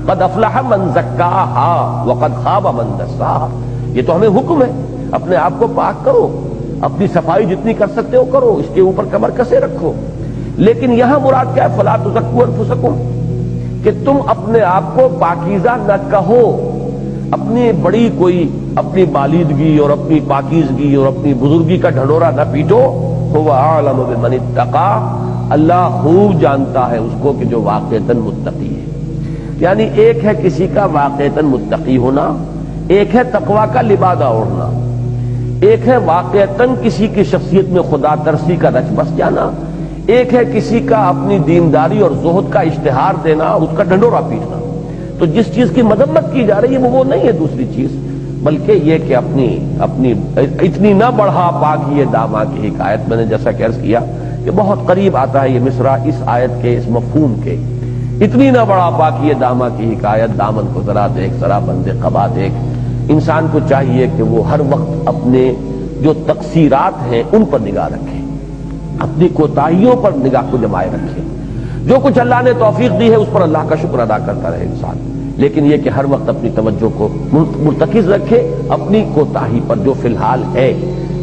قد افلح من زکاہا وقد خاب من دساہا. یہ تو ہمیں حکم ہے اپنے آپ کو پاک کرو، اپنی صفائی جتنی کر سکتے ہو کرو، اس کے اوپر کمر کسے رکھو. لیکن یہاں مراد کیا ہے؟ فلا تزکوا انفسکم، کہ تم اپنے آپ کو پاکیزہ نہ کہو، اپنی بڑی کوئی اپنی بالیدگی اور اپنی پاکیزگی اور اپنی بزرگی کا ڈھنڈورا نہ پیٹو. هو اعلم بمن اتقى، اللہ خوب جانتا ہے اس کو کہ جو واقعتاً متقی ہے. یعنی ایک ہے کسی کا واقعتاً متقی ہونا، ایک ہے تقوی کا لبادہ اوڑھنا، ایک ہے واقعتاً کسی کی شخصیت میں خدا ترسی کا رچ بس جانا، ایک ہے کسی کا اپنی دینداری اور زہد کا اشتہار دینا، اس کا ڈنڈورا پیٹنا. تو جس چیز کی مذمت کی جا رہی ہے وہ نہیں ہے دوسری چیز، بلکہ یہ کہ اپنی اتنی نہ بڑھا پاکی داماں کی حکایت. میں نے جیسا کہ عرض کیا کہ بہت قریب آتا ہے یہ مصرع اس آیت کے اس مفہوم کے. اتنی نہ بڑھا پاکی داماں کی حکایت، دامن کو ذرا دیکھ، ذرا بند قبا دیکھ. انسان کو چاہیے کہ وہ ہر وقت اپنے جو تقصیرات ہیں ان پر نگاہ رکھے، اپنی کوتاہیوں پر نگاہ کو جمائے رکھے. جو کچھ اللہ نے توفیق دی ہے اس پر اللہ کا شکر ادا کرتا رہے انسان، لیکن یہ کہ ہر وقت اپنی توجہ کو مرتکز رکھے اپنی کوتاہی پر جو فی الحال ہے،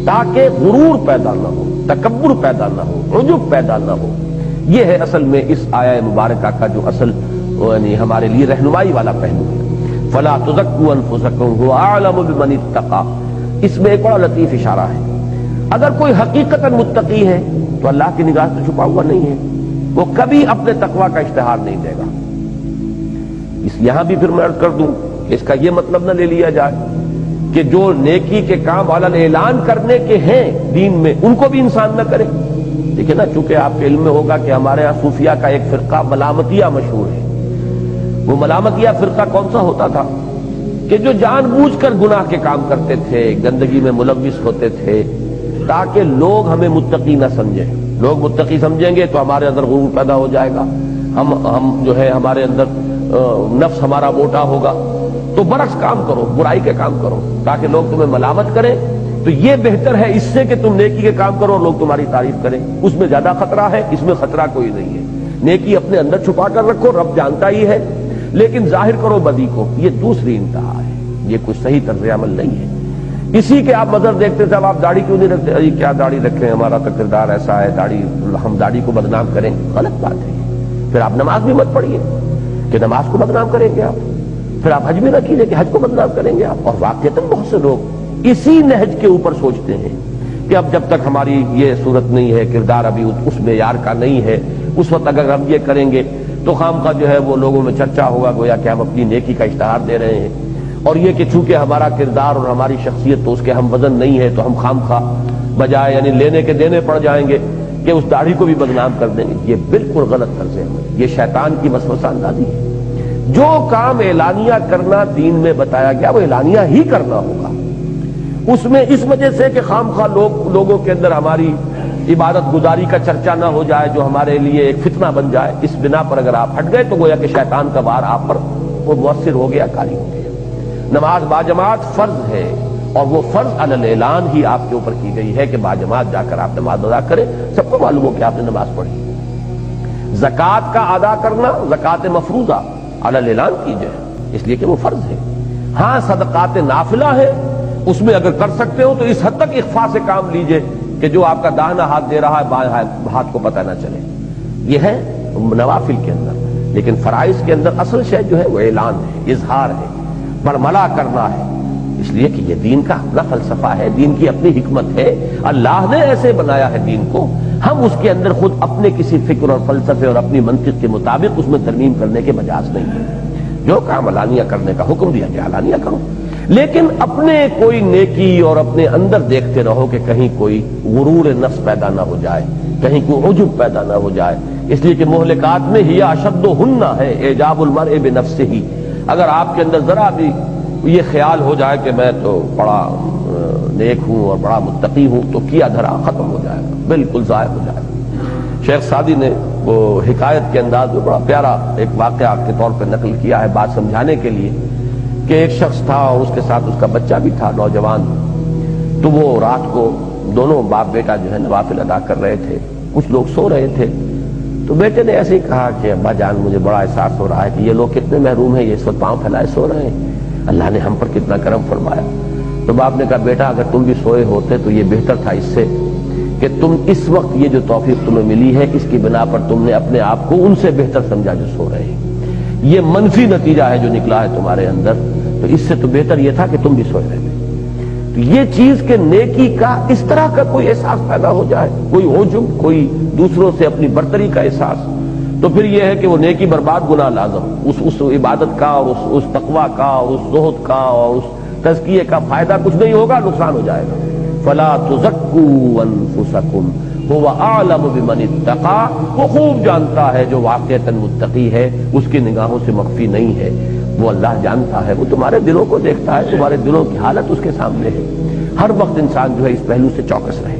تاکہ غرور پیدا نہ ہو، تکبر پیدا نہ ہو، عجب پیدا نہ ہو. یہ ہے اصل میں اس آیہ مبارکہ کا جو اصل یعنی ہمارے لیے رہنمائی والا پہلو ہے. فلا تزکوا انفسکم هو اعلم بمن اتقى. اس میں ایک بڑا لطیف اشارہ ہے. اگر کوئی حقیقتاً متقی ہے تو اللہ کی نگاہ سے چھپا ہوا نہیں ہے، وہ کبھی اپنے تقوی کا اشتہار نہیں دے گا. یہاں بھی پھر میں عرض کر دوں کہ اس کا یہ مطلب نہ لے لیا جائے کہ جو نیکی کے کام علن اعلان کرنے کے ہیں دین میں ان کو بھی انسان نہ کرے. دیکھیں نا، چونکہ آپ کے علم میں ہوگا کہ ہمارے یہاں صوفیہ کا ایک فرقہ ملامتیہ مشہور ہے. وہ ملامتیہ فرقہ کون سا ہوتا تھا کہ جو جان بوجھ کر گناہ کے کام کرتے تھے، گندگی میں ملوث ہوتے تھے تاکہ لوگ ہمیں متقی نہ سمجھیں. لوگ متقی سمجھیں گے تو ہمارے اندر غرور پیدا ہو جائے گا، ہم جو ہے ہمارے اندر نفس ہمارا موٹا ہوگا. تو برعکس کام کرو، برائی کے کام کرو تاکہ لوگ تمہیں ملامت کریں. تو یہ بہتر ہے اس سے کہ تم نیکی کے کام کرو اور لوگ تمہاری تعریف کریں. اس میں زیادہ خطرہ ہے، اس میں خطرہ کوئی نہیں ہے. نیکی اپنے اندر چھپا کر رکھو، رب جانتا ہی ہے، لیکن ظاہر کرو بدی کو. یہ دوسری انتہا ہے، یہ کوئی صحیح طرز عمل نہیں ہے. اسی کے آپ مظہر دیکھتے تھے، اب آپ داڑھی کیوں نہیں رکھتے؟ ارے کیا داڑھی رکھیں، ہمارا تو کردار ایسا ہے، داڑھی ہم داڑھی کو بدنام کریں. غلط بات ہے. پھر آپ نماز بھی مت پڑھیے کہ نماز کو بدنام کریں گے آپ. پھر آپ حج بھی نہ کیجیے کہ حج کو بدنام کریں گے آپ. اور واقعتاً بہت سے لوگ اسی نہج کے اوپر سوچتے ہیں کہ اب جب تک ہماری یہ صورت نہیں ہے، کردار ابھی اس معیار کا نہیں ہے، اس وقت اگر ہم یہ کریں گے تو خامخواہ جو ہے وہ لوگوں میں چرچا ہوگا گویا کہ ہم اپنی نیکی کا اشتہار دے رہے ہیں. اور یہ کہ چونکہ ہمارا کردار اور ہماری شخصیت تو اس کے ہم وزن نہیں ہے تو ہم خامخواہ بجائے یعنی لینے کے دینے پڑ جائیں گے کہ اس داڑھی کو بھی بدنام کر دیں گے. یہ بالکل غلط طرز ہے، یہ شیطان کی وسوسہ اندازی ہے. جو کام اعلانیہ کرنا دین میں بتایا گیا وہ اعلانیہ ہی کرنا ہوگا. اس میں اس وجہ سے کہ خامخواہ لوگوں کے اندر ہماری عبادت گزاری کا چرچا نہ ہو جائے جو ہمارے لیے ایک فتنہ بن جائے، اس بنا پر اگر آپ ہٹ گئے تو گویا کہ شیطان کا وار آپ پر وہ مؤثر ہو گیا، کاری ہو گیا. نماز باجماعت فرض ہے اور وہ فرض علی الاعلان ہی آپ کے اوپر کی گئی ہے کہ باجماعت جا کر آپ نماز ادا کریں، سب کو معلوم ہو کہ آپ نے نماز پڑھی. زکوٰۃ کا ادا کرنا، زکوٰۃ مفروضہ علی الاعلان کیجئے اس لیے کہ وہ فرض ہے. ہاں صدقات نافلہ ہے، اس میں اگر کر سکتے ہو تو اس حد تک اخفاء سے کام لیجئے کہ جو آپ کا داہنا ہاتھ دے رہا ہے بائیں ہاتھ کو پتہ نہ چلے. یہ ہے نوافل کے اندر. لیکن فرائض کے اندر اصل شے جو ہے وہ اعلان ہے، اظہار ہے، برملا کرنا ہے. اس لیے کہ یہ دین کا اپنا فلسفہ ہے، دین کی اپنی حکمت ہے، اللہ نے ایسے بنایا ہے دین کو. ہم اس کے اندر خود اپنے کسی فکر اور فلسفے اور اپنی منطق کے مطابق اس میں ترمیم کرنے کے مجاز نہیں ہے. جو کام علانیہ کرنے کا حکم دیا گیا علانیہ کرو، لیکن اپنے کوئی نیکی اور اپنے اندر دیکھتے رہو کہ کہیں کوئی غرور نفس پیدا نہ ہو جائے، کہیں کوئی عجب پیدا نہ ہو جائے. اس لیے کہ مہلکات میں ہی اشدہن ہے اعجاب المرء بنفسہ. اگر آپ کے اندر ذرا بھی یہ خیال ہو جائے کہ میں تو بڑا نیک ہوں اور بڑا متقی ہوں تو کیا دھرا ختم ہو جائے گا، بالکل ضائع ہو جائے گا. شیخ سعدی نے وہ حکایت کے انداز میں بڑا پیارا ایک واقعہ کے طور پہ نقل کیا ہے بات سمجھانے کے لیے کہ ایک شخص تھا اور اس کے ساتھ اس کا بچہ بھی تھا نوجوان. تو وہ رات کو دونوں باپ بیٹا جو ہے نوافل ادا کر رہے تھے. کچھ لوگ سو رہے تھے تو بیٹے نے ایسے ہی کہا کہ ابا جان مجھے بڑا احساس ہو رہا ہے کہ یہ لوگ کتنے محروم ہیں، یہ اس وقت پاؤں پھیلائے سو رہے ہیں، اللہ نے ہم پر کتنا کرم فرمایا۔ تو باپ نے کہا بیٹا اگر تم بھی سوئے ہوتے تو یہ بہتر تھا اس سے کہ تم اس وقت یہ جو توفیق تمہیں ملی ہے اس کی بنا پر تم نے اپنے آپ کو ان سے بہتر سمجھا جو سو رہے ہیں، یہ منفی نتیجہ ہے جو نکلا ہے تمہارے اندر، تو اس سے تو بہتر یہ تھا کہ تم بھی سوئے رہتے۔ تو یہ چیز کہ نیکی کا اس طرح کا کوئی احساس پیدا ہو جائے، کوئی عجب، کوئی دوسروں سے اپنی برتری کا احساس، تو پھر یہ ہے کہ وہ نیکی برباد گناہ لازم، اس عبادت کا اور اس تقویٰ کا اور اس زہد کا اور اس تزکیے کا فائدہ کچھ نہیں ہوگا، نقصان ہو جائے گا۔ فلا تزکوا انفسکم هو اعلم بمن اتقى، وہ خوب جانتا ہے جو واقعتاً متقی ہے، اس کی نگاہوں سے مخفی نہیں ہے، وہ اللہ جانتا ہے، وہ تمہارے دلوں کو دیکھتا ہے، تمہارے دلوں کی حالت اس کے سامنے ہے۔ ہر وقت انسان جو ہے اس پہلو سے چوکس رہے۔